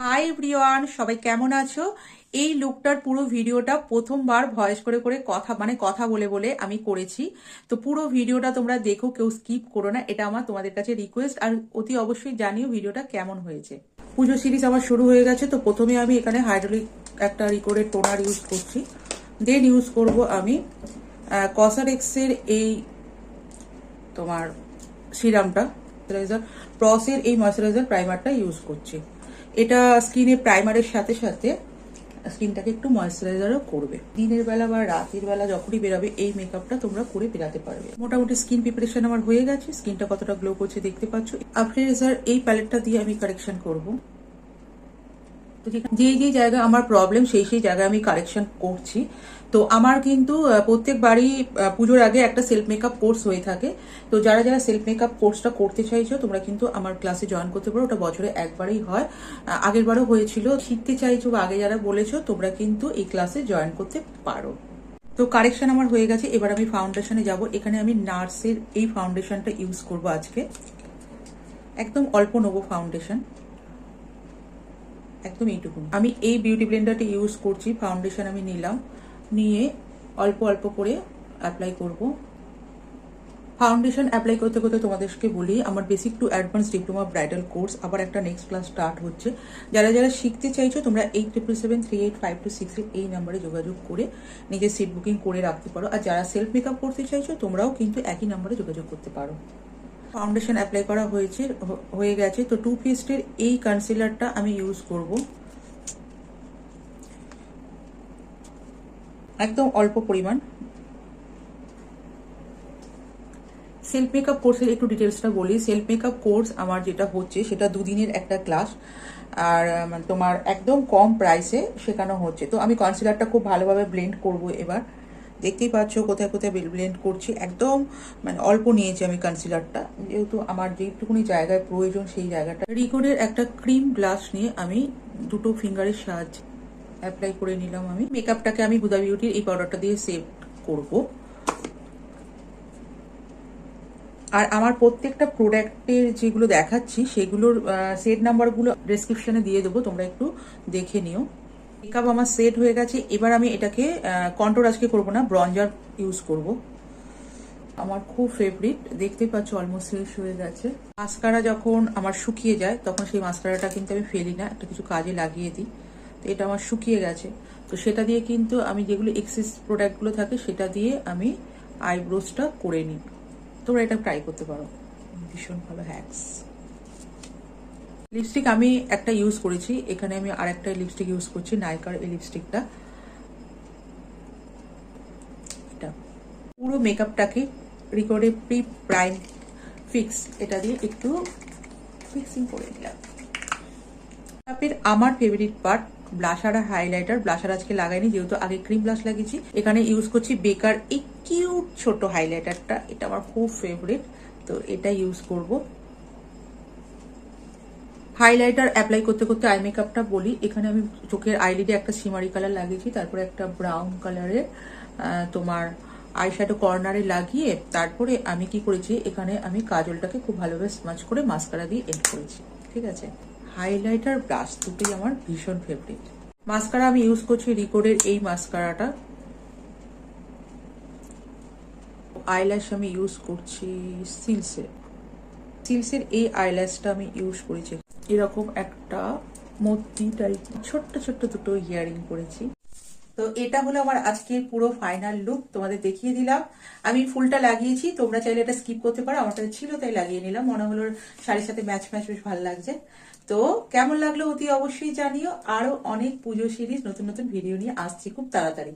Hi everyone, সবাই কেমন আছো? এই লুকটার পুরো ভিডিওটা প্রথমবার ভয়েস করে করে কথা বলে বলে আমি করেছি। তো পুরো ভিডিওটা তোমরা দেখো, কেউ স্কিপ করো না, এটা আমার তোমাদের কাছে রিকোয়েস্ট। আর অতি অবশ্যই জানিও ভিডিওটা কেমন হয়েছে। পুজো সিরিজ আমার শুরু হয়ে গেছে। তো প্রথমে আমি এখানে হাইড্রোলিক একটা রিকোডের টোনার ইউজ করছি। দেন ইউজ করব আমি কসারেক্সের এই তোমার সিরামটা, ময়শ্চারাইজার, প্রসের এই ময়শ্চারাইজার প্রাইমারটা ইউজ করছি। এটা স্কিনে প্রাইমারের সাথে সাথে স্কিনটাকে একটু ময়শ্চারাইজারও করবে। দিনের বেলা বা রাতের বেলা যখনই বেরাবে এই মেকআপটা তোমরা করে বেরাতে পারবে। মোটামুটি স্কিন প্রিপারেশন আমার হয়ে গেছে। স্কিনটা কতটা গ্লো করছে দেখতে পাচ্ছ। আফটার এই প্যালেটটা দিয়ে আমি কারেকশন করব। যে যে জায়গায় আমার প্রবলেম সেই সেই জায়গায় আমি কারেকশন করছি। তো আমার কিন্তু প্রত্যেকবারই পুজোর আগে একটা সেলফ মেকআপ কোর্স হয়ে থাকে। তো যারা যারা সেলফ মেকআপ কোর্সটা করতে চাইছো তোমরা কিন্তু আমার ক্লাসে জয়েন করতে পারো। ওটা বছরে একবারই হয়, আগের বারও হয়েছিল। শিখতে চাইছো বা আগে যারা বলেছো তোমরা কিন্তু এই ক্লাসে জয়েন করতে পারো। তো কারেকশন আমার হয়ে গেছে। এবার আমি ফাউন্ডেশনে যাব। এখানে আমি নার্সের এই ফাউন্ডেশনটা ইউজ করব আজকে। একদম অল্প নেবো ফাউন্ডেশন, একদম এইটুকু। আমি এই বিউটি ব্লেন্ডারটি ইউজ করছি। ফাউন্ডেশন আমি নিলাম, নিয়ে অল্প অল্প করে অ্যাপ্লাই করব। ফাউন্ডেশন অ্যাপ্লাই করতে করতে তোমাদেরকে বলি, আমার basic to advance diploma bridal course আবার একটা নেক্সট ক্লাস স্টার্ট হচ্ছে। যারা যারা শিখতে চাইছো তোমরা 8777385268 এই নাম্বারে যোগাযোগ করে নিজের সিট বুকিং করে রাখতে পারো। আর যারা সেলফ মেকআপ করতে চাইছো তোমরাও কিন্তু একই নাম্বারে যোগাযোগ করতে পারো। ফাউন্ডেশন অ্যাপ্লাই করা হয়ে গেছে। তো টু ফেস্টের এই কনসিলারটা আমি ইউজ করব, একদম অল্প পরিমাণ। সেলফ মেকআপ কোর্সের একটু ডিটেলসটা বলি। সেলফ মেকআপ কোর্স আমার যেটা হচ্ছে সেটা দুদিনের একটা ক্লাস, আর তোমার একদম কম প্রাইসে শেখানো হচ্ছে। তো আমি কনসিলারটা খুব ভালোভাবে ব্লেন্ড করব। এবার দেখতেই পাচ্ছ কোথায় কোথায় ব্লেন্ড করছি। একদম অল্প নিয়েছি আমি কনসিলারটা, যেহেতু আমার যেটুকুনি জায়গায় প্রয়োজন সেই জায়গাটা। রিকোডের একটা ক্রিম ব্লাশ নিয়ে আমি দুটো ফিঙ্গারের সাহায্যে অ্যাপ্লাই করে নিলাম। আমি মেকআপটাকে আমি হুদা বিউটির এই পাউডারটা দিয়ে সেভ করব। আর আমার প্রত্যেকটা প্রোডাক্টের যেগুলো দেখাচ্ছি সেগুলোর সেট নাম্বারগুলো ডেসক্রিপশনে দিয়ে দেবো, তোমরা একটু দেখে নিও। মেকআপ আমার সেট হয়ে গেছে। এবার আমি এটাকে কন্ট্রোল আজকে করবো না, ব্রঞ্জার ইউজ করব। আমার খুব ফেভারিট, দেখতেই পাচ্ছ অলমোস্ট শেষ হয়ে গেছে। মাস্কারা যখন আমার শুকিয়ে যায় তখন সেই মাস্কারাটা কিন্তু আমি ফেলি না, একটা কিছু কাজে লাগিয়ে দিই। তো এটা আমার শুকিয়ে গেছে। তো সেটা দিয়ে কিন্তু আমি যেগুলো এক্সেস প্রোডাক্টগুলো থাকে সেটা দিয়ে আমি আইব্রোসটা করে নিই। তোমরা এটা ট্রাই করতে পারো, ভীষণ ভালো হ্যাকস। লিপস্টিক আমি একটা ইউজ করেছি, এখানে আমি আর একটা লিপস্টিক ইউজ করছি, নাইকার এই লিপস্টিকটা। এটা পুরো মেকআপটাকে রিকর্ডে প্রি প্রাইম ফিক্স এটা দিয়ে একটু ফিক্সিং করে নিলাম। মেকআপের আমার ফেভারিট পার্ট ব্লাশার আর হাইলাইটার। ব্লাশার আজকে লাগাইনি যেহেতু আগে ক্রিম ব্লাশ লাগিয়েছি। এখানে ইউজ করছি বেকার এই কিউট ছোট হাইলাইটারটা, এটা আমার খুব ফেভারিট। তো এটা ইউজ করব। হাইলাইটার অ্যাপ্লাই করতে করতে আই মেকআপটা বলি। এখানে আমি চোখের আইলিডে একটা সিমারি কালার লাগিয়েছি, তারপরে একটা ব্রাউন কালারের তোমার আইশ্যাডো কর্নারে লাগিয়ে তারপরে আমি কি করেছি, এখানে আমি কাজলটাকে খুব ভালোভাবে স্মাচ করে মাস্কারা দিয়ে এড করেছি। ঠিক আছে, হাইলাইটার ব্লাশ দুটোই আমার ভীষণ ফেভারিট। মাস্কারা আমি ইউজ করছি রিকোডের এই মাস্কারাটা। আইল্যাশ আমি ইউজ করছি সিলসের এই আইল্যাশটা আমি ইউজ করেছি। এরকম একটা মূর্তি টাইপ ছোট্ট ছোট্ট দুটো ইয়ারিং করেছি। তো এটা হলো আমার আজকের পুরো ফাইনাল লুক, তোমাদের দেখিয়ে দিলাম। আমি ফুলটা লাগিয়েছি, তোমরা চাইলে এটা স্কিপ করতে পারো, আমার কাছে ছিল তাই লাগিয়ে নিলাম। মনে হলো শাড়ির সাথে ম্যাচ ম্যাচ বেশ ভালো লাগছে। তো কেমন লাগলো অতি অবশ্যই জানিও। আরো অনেক পুজো সিরিজ নতুন নতুন ভিডিও নিয়ে আসছি খুব তাড়াতাড়ি।